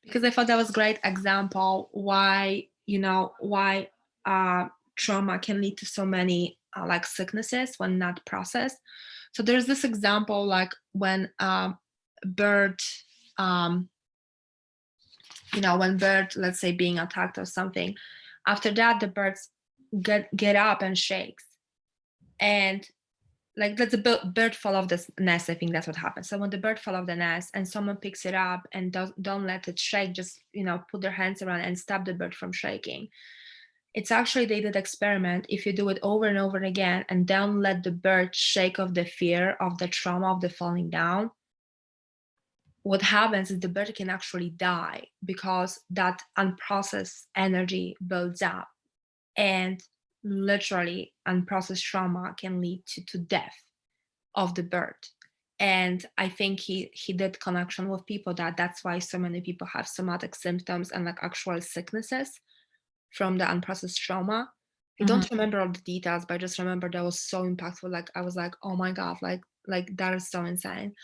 because I thought that was a great example why, why trauma can lead to so many like sicknesses when not processed. So there's this example, like when bird, um, when bird, let's say, being attacked or something, after that the birds get up and shakes, and like let the bird fall off the nest. I think that's what happens. So when the bird fall off the nest and someone picks it up and don't let it shake, just put their hands around and stop the bird from shaking. It's actually, they did experiment, if you do it over and over again and don't let the bird shake off the fear of the trauma of the falling down, what happens is the bird can actually die, because that unprocessed energy builds up, and literally unprocessed trauma can lead to death of the bird. And I think he did connection with people, that's why so many people have somatic symptoms and like actual sicknesses from the unprocessed trauma. I Mhm. don't remember all the details, but I just remember that was so impactful. Like I was like, oh my god, like that is so insane.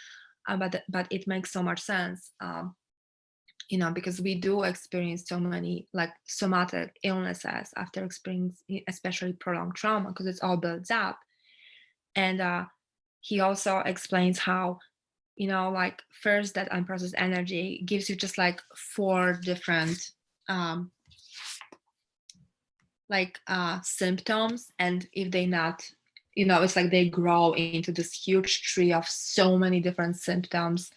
But it makes so much sense, because we do experience so many like somatic illnesses after experiencing, especially prolonged trauma, because it's all builds up. And he also explains how like first that unprocessed energy gives you just like four different um symptoms, and if they not, it's like they grow into this huge tree of so many different symptoms.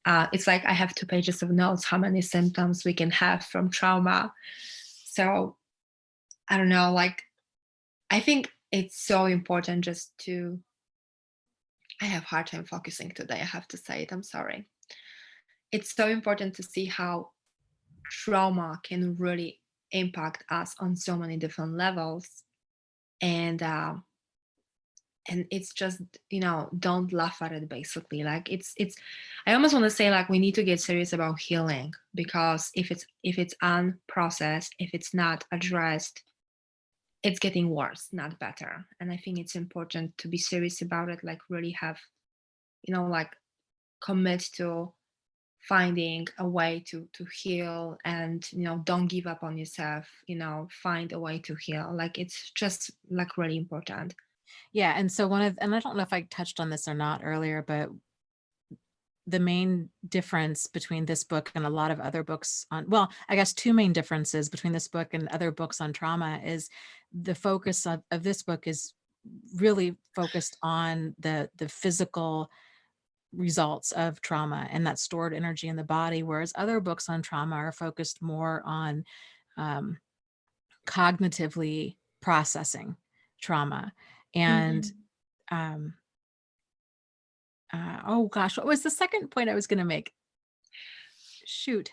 It's like I have 2 pages of notes how many symptoms we can have from trauma. So I don't know, like I think it's so important just to, I have hard time focusing today, I have to say it, I'm sorry. It's so important to see how trauma can really impact us on so many different levels. And it's just, don't laugh at it, basically. Like it's I almost want to say, like, we need to get serious about healing, because if it's unprocessed, if it's not addressed, it's getting worse, not better. And I think it's important to be serious about it, like really have, like commit to finding a way to heal, and don't give up on yourself, find a way to heal. Like it's just like really important. Yeah, and so and I don't know if I touched on this or not earlier, but the main difference between this book and a lot of other books on, well, I guess two main differences between this book and other books on trauma is the focus of this book is really focused on the physical results of trauma and that stored energy in the body, whereas other books on trauma are focused more on um, cognitively processing trauma. And Mhm. um, oh gosh, what was the second point I was going to make? Shoot.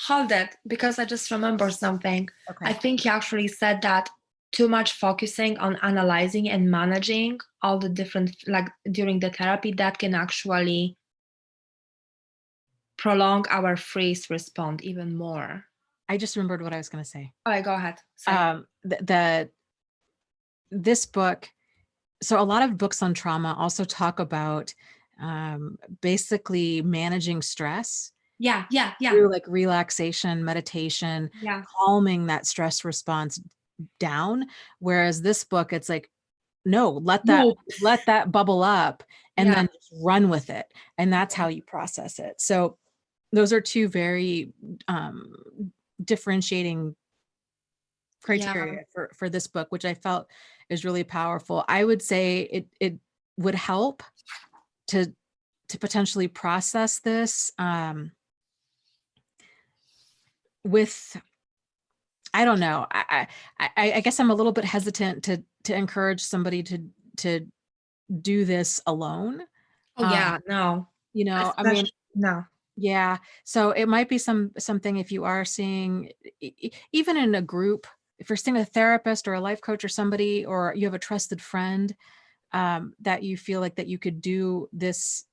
Hold it, because I just remember something. I Okay. think you actually said that too much focusing on analyzing and managing all the different, like during the therapy, that can actually prolong our freeze response even more. I just remembered what I was going to say. All right, go ahead. Say. The this book, so a lot of books on trauma also talk about basically managing stress Yeah, yeah, yeah, through like relaxation, meditation, yeah. calming that stress response down. Whereas this book, it's like, no, Whoop. let that bubble up and Yeah, then just run with it. And that's how you process it. So those are two very um, differentiating yeah, criteria for this book, which I felt is really powerful. I would say it would help to potentially process this with, I don't know. I guess I'm a little bit hesitant to encourage somebody to do this alone. oh Um, yeah, no, I mean, especially no. yeah. So it might be something if you are seeing, even in a group, if you're seeing a therapist or a life coach or somebody, or you have a trusted friend, that you feel like that you could do this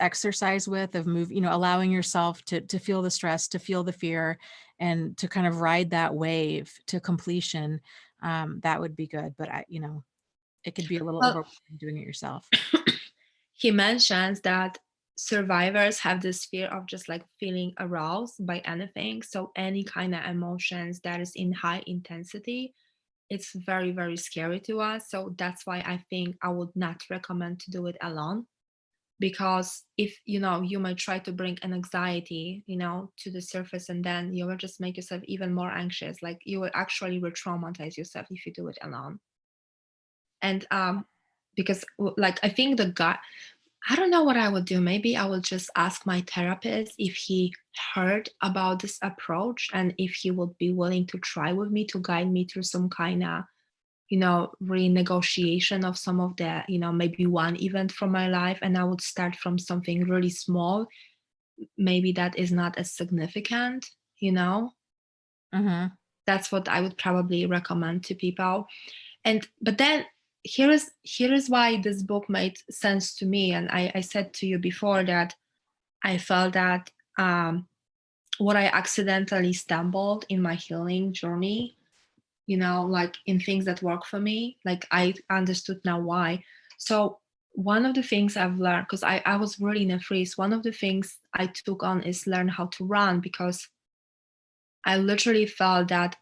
exercise with of allowing yourself to feel the stress, to feel the fear, and to kind of ride that wave to completion. That would be good. But it could be a little Well, overwhelming doing it yourself. he mentions that survivors have this fear of just like feeling aroused by anything. So any kind of emotions that is in high intensity, it's very, very scary to us. So that's why I think I would not recommend to do it alone. Because if you might try to bring an anxiety, to the surface, and then you will just make yourself even more anxious. Like you will actually re-traumatize yourself if you do it alone. And because like I think the guy, I don't know what I would do. Maybe I will just ask my therapist if he heard about this approach and if he would be willing to try with me to guide me through some kind of, renegotiation of some of the, maybe one event from my life. And I would start from something really small, maybe that is not as significant, you know? Hmm. That's what I would probably recommend to people. But then here is why this book made sense to me. And I said to you before that I felt that what I accidentally stumbled in my healing journey, like in things that work for me, like I understood now why. So one of the things I've learned, because I was really in a freeze, one of the things I took on is learn how to run, because I literally felt that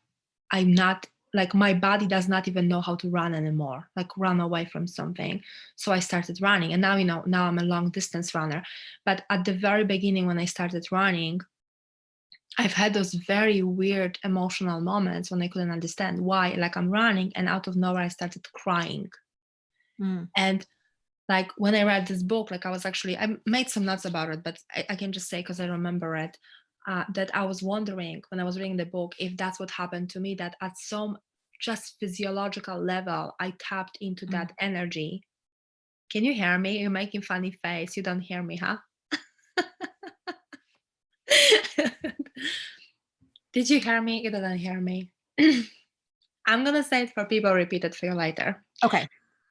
I'm not like my body does not even know how to run anymore, like run away from something. So I started running, and now, now I'm a long distance runner. But at the very beginning, when I started running, I've had those very weird emotional moments when I couldn't understand why. Like I'm running, and out of nowhere, I started crying. Mm, And like when I read this book, like I made some notes about it, but I can just say, because I remember it, that I was wondering when I was reading the book if that's what happened to me, that at some just physiological level, I tapped into mm. that energy. Can you hear me? You're making funny face. You don't hear me, huh? Did you hear me? You didn't hear me. I'm gonna say it for people, repeat it for you later. Okay.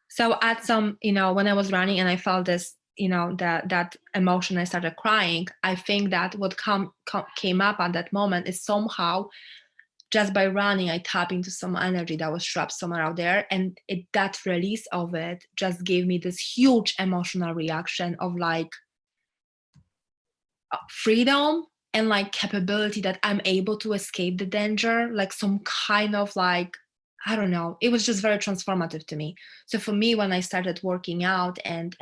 So at some, when I was running and I felt this, that emotion, I started crying. I think that what came up at that moment is somehow just by running, I tap into some energy that was trapped somewhere out there. And that release of it just gave me this huge emotional reaction of like freedom and like capability, that I'm able to escape the danger, like some kind of like, I don't know, it was just very transformative to me. So for me, when I started working out and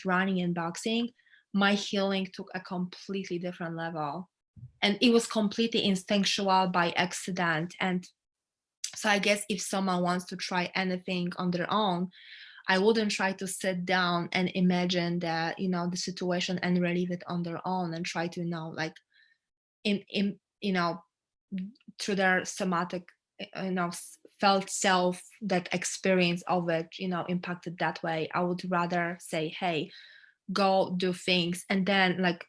running and boxing, my healing took a completely different level, and it was completely instinctual by accident. And so I guess if someone wants to try anything on their own, I wouldn't try to sit down and imagine that, the situation and relive it on their own, and try to, like in through their somatic, felt self, that experience of it, impacted that way. I would rather say, hey, go do things. And then, like,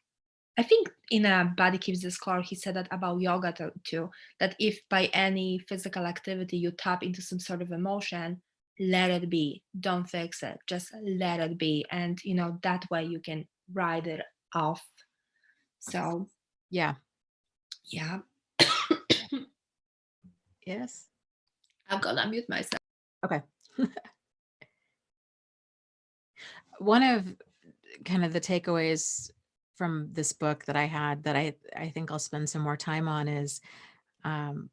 I think in a Body Keeps the Score, he said that about yoga too, that if by any physical activity you tap into some sort of emotion, let it be. Don't fix it. Just let it be. And, that way you can ride it off. So, Yeah. yeah, Yes. I'm gonna mute myself. Okay. One of kind of the takeaways from this book that I had that I think I'll spend some more time on is um,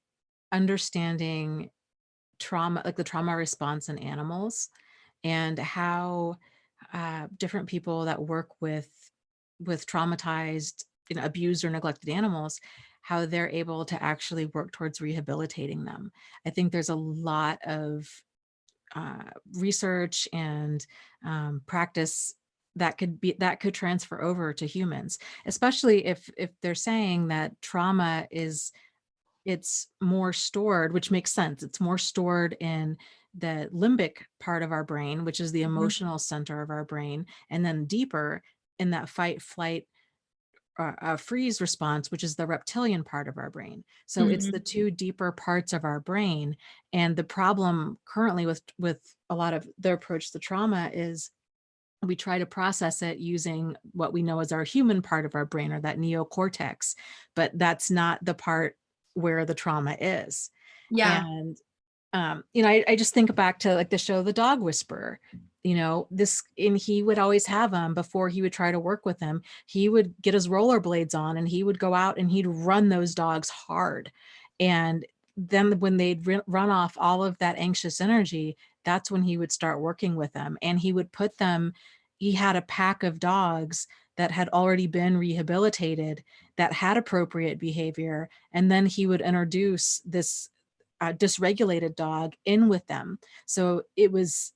understanding trauma, like the trauma response in animals, and how different people that work with traumatized, abused or neglected animals, how they're able to actually work towards rehabilitating them. I think there's a lot of research and practice that could transfer over to humans, especially if they're saying that trauma is, it's more stored, which makes sense. It's more stored in the limbic part of our brain, which is the Mhm. emotional center of our brain, and then deeper in that fight, flight, freeze response, which is the reptilian part of our brain. So it's the Mhm. two deeper parts of our brain. And the problem currently with a lot of the approach to trauma is we try to process it using what we know as our human part of our brain, or that neocortex, but that's not the part where the trauma is. Yeah. And I just think back to like the show The Dog Whisperer. And he would always have him, before he would try to work with him, he would get his rollerblades on and he would go out and he'd run those dogs hard. And then when they'd run off all of that anxious energy, that's when he would start working with them. And he had a pack of dogs that had already been rehabilitated, that had appropriate behavior. And then he would introduce this dysregulated dog in with them. So this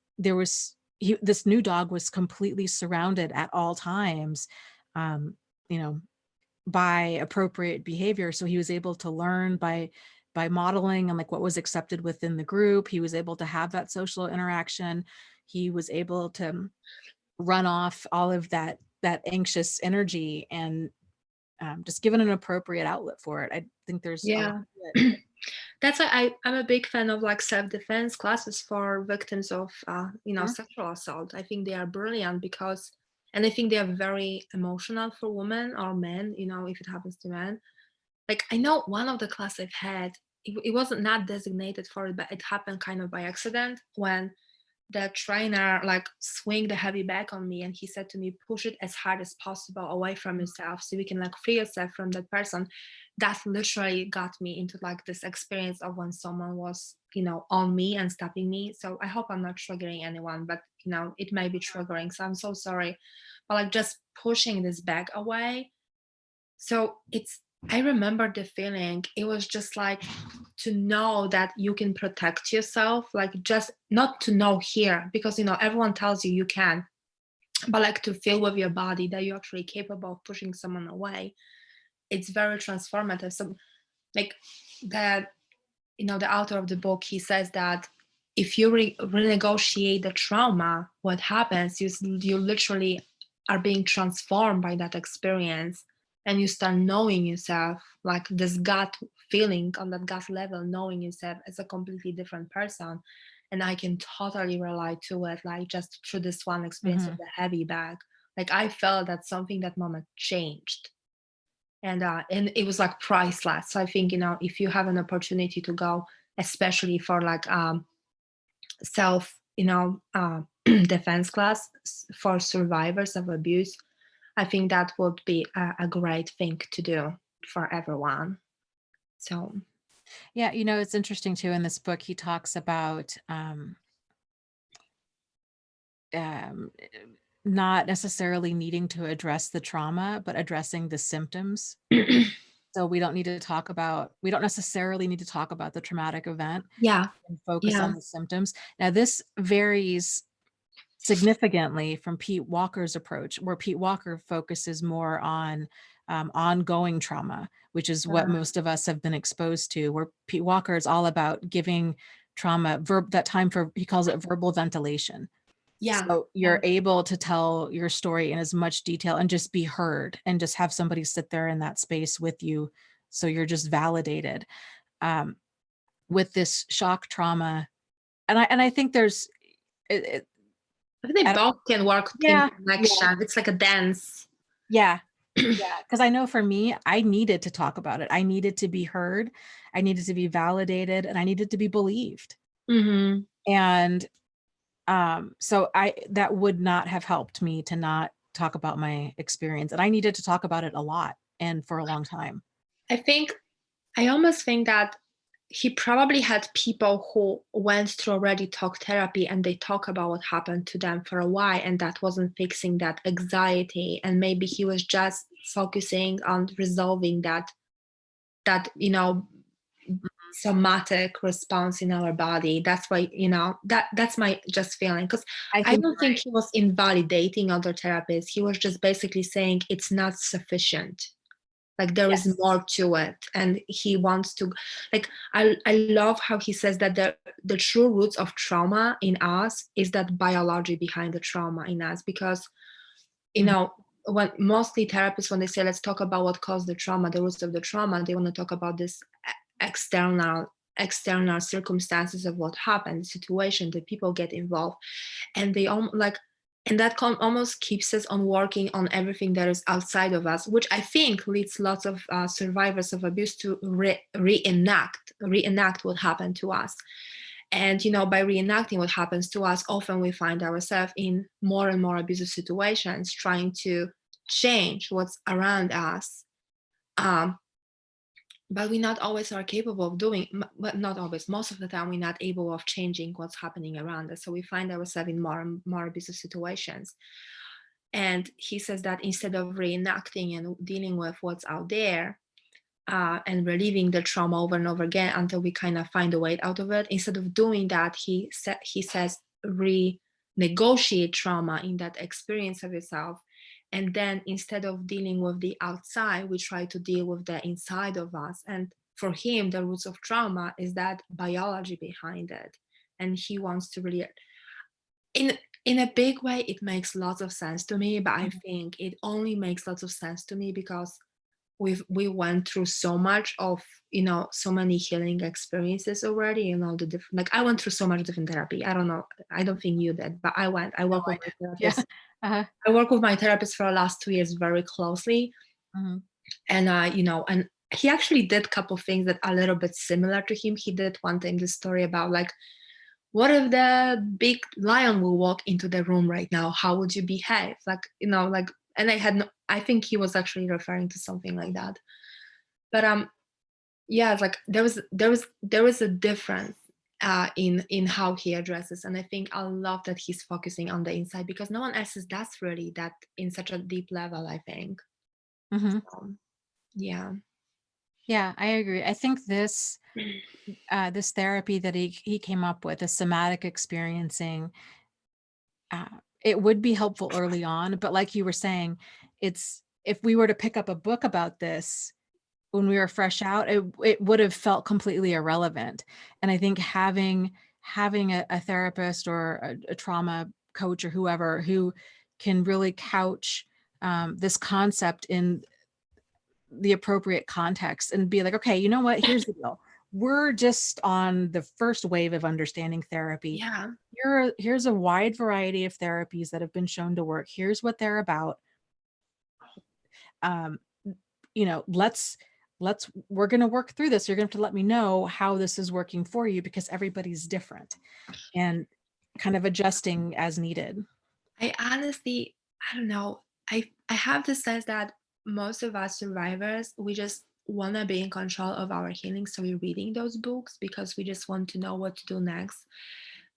new dog was completely surrounded at all times, um, you know, by appropriate behavior. So he was able to learn by modeling and like what was accepted within the group. He was able to have that social interaction. He was able to run off all of that anxious energy, and just given an appropriate outlet for it. I think there's a lot Yeah. to it. That's why I'm a big fan of like self-defense classes for victims of Mhm. sexual assault. I think they are brilliant because, and I think they are very emotional for women or men, if it happens to men. Like I know one of the class I've had, it wasn't not designated for it, but it happened kind of by accident when the trainer like swing the heavy bag on me, and he said to me, push it as hard as possible away from yourself so you can like free yourself from that person. That literally got me into like this experience of when someone was, on me and stopping me. So I hope I'm not triggering anyone, but it may be triggering, so I'm so sorry. But like just pushing this bag away, so I remember the feeling. It was just like to know that you can protect yourself, like just not to know here, because everyone tells you you can, but like to feel with your body that you're actually capable of pushing someone away. It's very transformative. So like the the author of the book, he says that if you renegotiate the trauma, what happens, you literally are being transformed by that experience, and you start knowing yourself, like this gut feeling on that gut level, knowing yourself as a completely different person. And I can totally relate to it, like just through this one experience of Mhm. the heavy bag. Like I felt that something that moment changed, and it was like priceless. So I think if you have an opportunity to go, especially for like self defense class for survivors of abuse, I think that would be a great thing to do for everyone. So Yeah, it's interesting too. In this book, he talks about um, not necessarily needing to address the trauma, but addressing the symptoms. So we don't necessarily need to talk about the traumatic event yeah, and focus yeah, on the symptoms. Now, this varies significantly from Pete Walker's approach, where Pete Walker focuses more on ongoing trauma, which is what most of us have been exposed to, where Pete Walker is all about giving trauma that time for, he calls it verbal ventilation. yeah, So yeah, you're able to tell your story in as much detail and just be heard and just have somebody sit there in that space with you. So you're just validated. Um, with this shock trauma. And I think there's, it, I think they I don't, both can work in yeah, yeah, connection. It's like a dance. yeah, yeah. Because I know for me, I needed to talk about it. I needed to be heard. I needed to be validated, and I needed to be believed. Hmm. And so that would not have helped me to not talk about my experience. And I needed to talk about it a lot and for a long time. I think I almost think that he probably had people who went through already talk therapy, and they talk about what happened to them for a while, and that wasn't fixing that anxiety, and maybe he was just focusing on resolving that somatic response in our body. That's why that's my just feeling, because I I think don't you're think right. he was invalidating other therapists. He was just basically saying it's not sufficient, like there is Yes. more to it, and he wants to, like, I love how he says that the true roots of trauma in us is that biology behind the trauma in us, because you Mhm. know when mostly therapists, when they say let's talk about what caused the trauma, the roots of the trauma, they want to talk about this external external circumstances of what happened, the situation, the people get involved, and they like, and that almost keeps us on working on everything that is outside of us, which I think leads lots of survivors of abuse to reenact what happened to us. And by reenacting what happens to us, often we find ourselves in more and more abusive situations, trying to change what's around us. um, but we not always are capable of doing, but not always, most of the time we're not able of changing what's happening around us, so we find ourselves in more and more abusive situations. And he says that instead of reenacting and dealing with what's out there, and reliving the trauma over and over again until we kind of find a way out of it, instead of doing that, he says renegotiate trauma in that experience of yourself. And then instead of dealing with the outside, we try to deal with the inside of us. And for him, the roots of trauma is that biology behind it. And he wants to really, in in a big way, it makes lots of sense to me, but I Mhm. think it only makes lots of sense to me because we went through so much of so many healing experiences already, the different, like I went through so much different therapy. I don't know, I don't think you did, but I No, work I with my did. Yeah. therapist. Uh-huh. I work with my therapist for the last 2 years very closely. Mhm. And and he actually did a couple things that are a little bit similar to him. He did one thing, the story about like what if the big lion will walk into the room right now? How would you behave? Like, like, and I think he was actually referring to something like that. But yeah, it's like there was a difference in how he addresses, and I think I love that he's focusing on the inside, because no one else does really that in such a deep level, I think. Hmm. Yeah. Yeah, I agree. I think this therapy that he came up with, the somatic experiencing, uh, it would be helpful early on, but like you were saying, it's if we were to pick up a book about this when we were fresh out, it would have felt completely irrelevant. And I think having a therapist or a trauma coach or whoever who can really couch this concept in the appropriate context and be like, okay, you know what? Here's the deal. We're just on the first wave of understanding therapy. Yeah. Here's a wide variety of therapies that have been shown to work. Here's what they're about. Um, let's we're going to work through this. You're going to have to let me know how this is working for you because everybody's different, and kind of adjusting as needed. I honestly, I don't know. I have the sense that most of us survivors, we just want to be in control of our healing, so we're reading those books because we just want to know what to do next.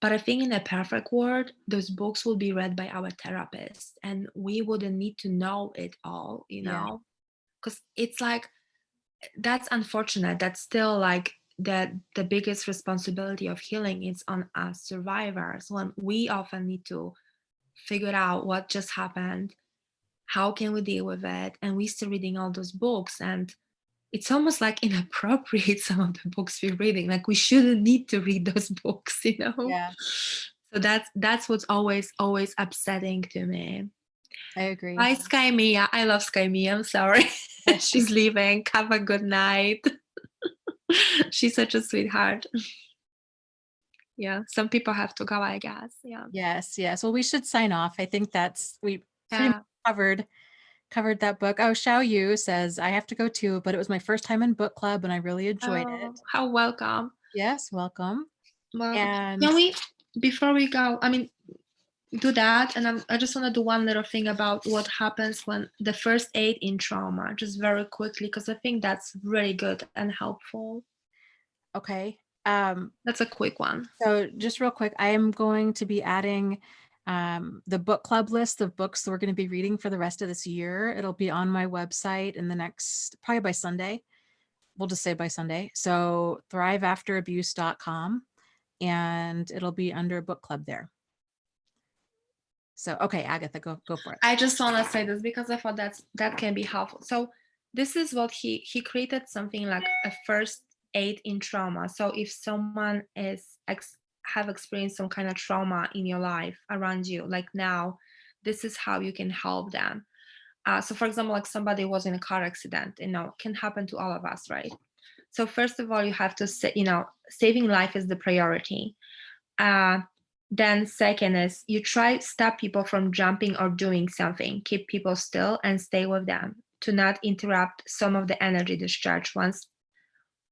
But I think in a perfect world, those books will be read by our therapist, and we wouldn't need to know it all, Yeah. because it's like, that's unfortunate. That's still like the biggest responsibility of healing is on us survivors, when we often need to figure out what just happened, how can we deal with it, and we still reading all those books, and it's almost like inappropriate, some of the books we're reading, like we shouldn't need to read those books. Yeah, So that's what's always upsetting to me. I agree. Bye, Sky Mia. I love Sky Mia. I'm sorry. She's leaving. Have a good night. She's such a sweetheart. Yeah, some people have to go, I guess. Yeah. Yes, yes. Well, we should sign off. I think we pretty much Yeah. covered that book. Oh, Xiao Yu says, I have to go too, but it was my first time in book club and I really enjoyed Oh, it. how welcome. Yes, welcome. Welcome. And Can we, before we go, I mean, do that, and I just want to do one little thing about what happens when the first aid in trauma, just very quickly, because I think that's really good and helpful. okay. That's a quick one. So just real quick, I am going to be adding the book club list of books that we're going to be reading for the rest of this year. It'll be on my website in the next, probably by Sunday. We'll just say by Sunday. So thriveafterabuse.com, and it'll be under book club there. So, okay, Agatha, go for it. I just want to say this because I thought that can be helpful. So this is what he created, something like a first aid in trauma. So if someone have experienced some kind of trauma in your life around you, like now, this is how you can help them. So for example, like somebody was in a car accident, can happen to all of us, right? So first of all, you have to say, saving life is the priority. Uh, then second is you try to stop people from jumping or doing something. Keep people still and stay with them to not interrupt some of the energy discharge.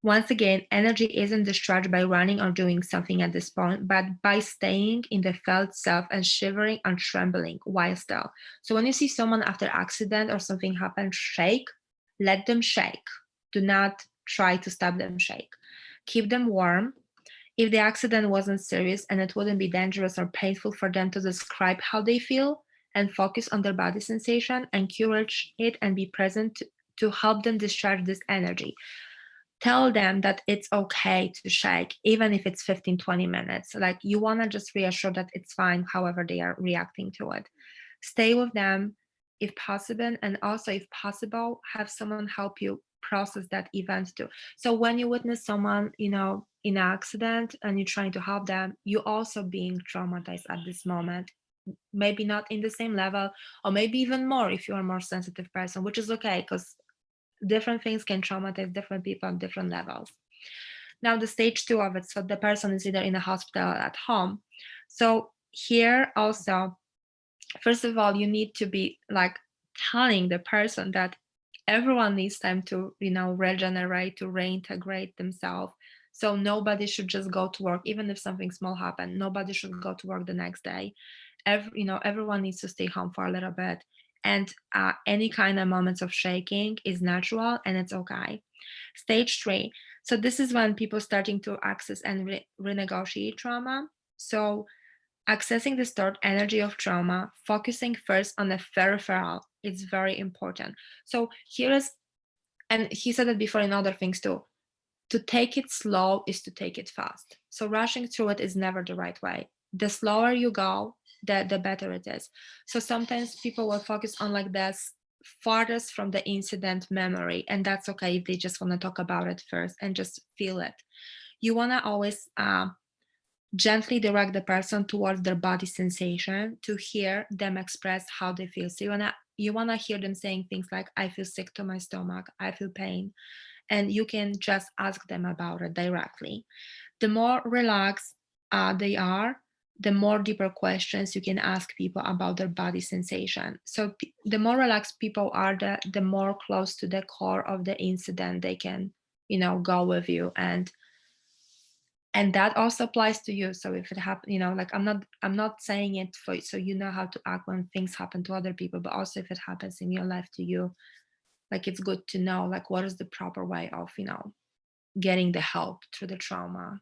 Once again, energy isn't discharged by running or doing something at this point, but by staying in the felt self and shivering and trembling while still. So when you see someone after accident or something happen shake, let them shake. Do not try to stop them shake. Keep them warm. If the accident wasn't serious and it wouldn't be dangerous or painful for them to describe how they feel, and focus on their body sensation, encourage it and be present to help them discharge this energy. Tell them that it's okay to shake, even if it's 15-20 minutes. Like, you want to just reassure that it's fine, however they are reacting to it. Stay with them if possible, and also, if possible, have someone help you process that event too. So when you witness someone, in an accident and you're trying to help them, you also being traumatized at this moment. Maybe not in the same level, or maybe even more if you're a more sensitive person, which is okay, because different things can traumatize different people on different levels. Now, the stage 2 of it, so the person is either in a hospital or at home. So here also, first of all, you need to be like telling the person that everyone needs time to regenerate, to reintegrate themselves. So nobody should just go to work, even if something small happened. Nobody should go to work the next day. Everyone needs to stay home for a little bit. And any kind of moments of shaking is natural and it's okay. Stage 3. So this is when people starting to access and renegotiate trauma. So accessing the stored energy of trauma, focusing first on the peripheral, it's very important. So here is, and he said it before in other things too, to take it slow is to take it fast. So rushing through it is never the right way. The slower you go, the better it is. So sometimes people will focus on like this farthest from the incident memory, and that's okay if they just want to talk about it first and just feel it. You want to always gently direct the person towards their body sensation to hear them express how they feel. So you wanna hear them saying things like, I feel sick to my stomach, I feel pain. And you can just ask them about it directly. The more relaxed they are, the more deeper questions you can ask people about their body sensation. So the more relaxed people are, the more close to the core of the incident they can, go with you. And that also applies to you. So if it happens, like I'm not saying it for so you know how to act when things happen to other people, but also if it happens in your life to you, like it's good to know like what is the proper way of getting the help through the trauma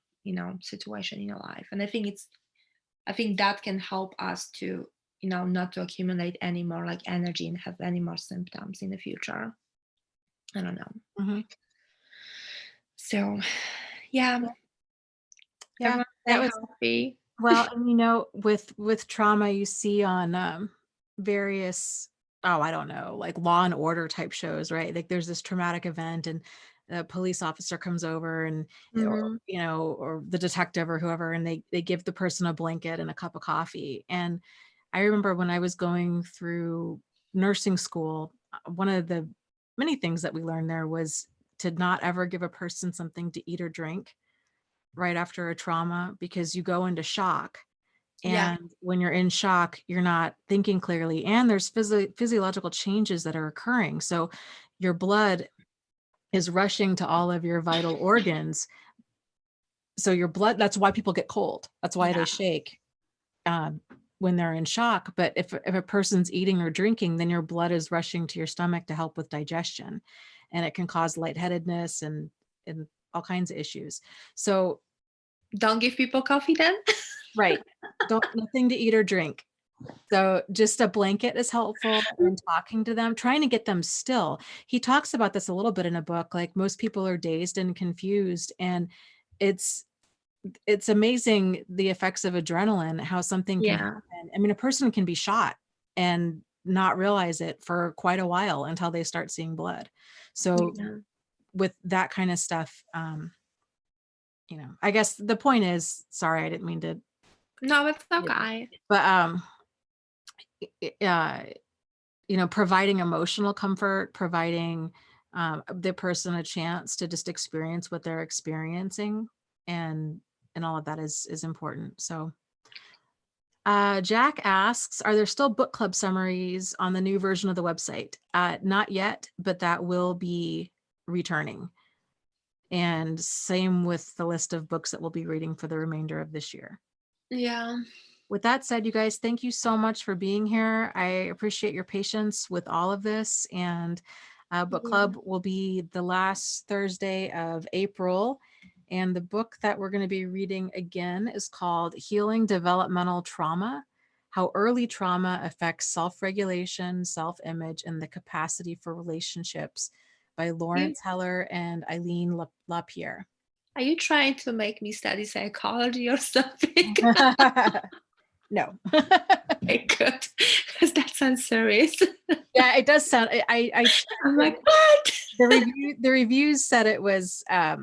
situation in your life. And I think that can help us to not to accumulate any more like energy and have any more symptoms in the future. I don't know. Mhm. So yeah, Yeah, everyone that stay was healthy. well, and with trauma you see on various, oh, I don't know, like Law and Order type shows, right? Like there's this traumatic event and a police officer comes over and Hmm. or the detective or whoever, and they give the person a blanket and a cup of coffee. And I remember when I was going through nursing school, one of the many things that we learned there was to not ever give a person something to eat or drink right after a trauma, because you go into shock. Yeah. And when you're in shock, you're not thinking clearly. And there's physiological changes that are occurring. So your blood is rushing to all of your vital organs. So your blood, that's why people get cold. That's why they Yeah. shake um, when they're in shock. But if a person's eating or drinking, then your blood is rushing to your stomach to help with digestion. And it can cause lightheadedness and all kinds of issues. So Don't give people coffee then. right. Don't nothing to eat or drink. So just a blanket is helpful, and talking to them, trying to get them still. He talks about this a little bit in a book, like most people are dazed and confused. And it's it's amazing the effects of adrenaline, how something can Yeah. happen. I mean, a person can be shot and not realize it for quite a while until they start seeing blood. So Yeah. with that kind of stuff, I guess the point is, sorry, I didn't mean to, No, it's okay. but uh, providing emotional comfort, providing the person a chance to just experience what they're experiencing, and all of that is important. So Jack asks, are there still book club summaries on the new version of the website? Not yet, but that will be returning. And same with the list of books that we'll be reading for the remainder of this year. Yeah. With that said, you guys, thank you so much for being here. I appreciate your patience with all of this. And book Yeah. club will be the last Thursday of April. And the book that we're going to be reading again is called Healing Developmental Trauma: How Early Trauma Affects Self-Regulation, Self-Image, and the Capacity for Relationships, by You Lawrence Heller and Eileen LaPierre. Are you trying to make me study psychology or something? No. Okay, good. Because that sounds serious. Yeah, it does sound. I checked I'm it. like, what? The reviews said it was a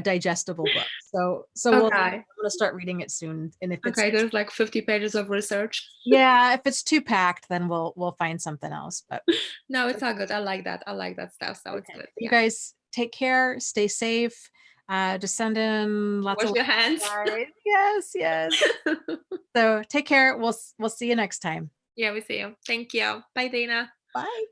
digestible book. So I'm Okay. gonna start reading it soon. And if it's Okay, there's like 50 pages of research. yeah, if it's too packed, then we'll find something else. But No, it's all good. I like that. I like that stuff. So it's okay, good. you Yeah. guys take care, stay safe. Just send in lots of Wash love, your hands. guys. Yes, yes. So take care. We'll see you next time. Yeah, we see you. Thank you. Bye, Dana. Bye.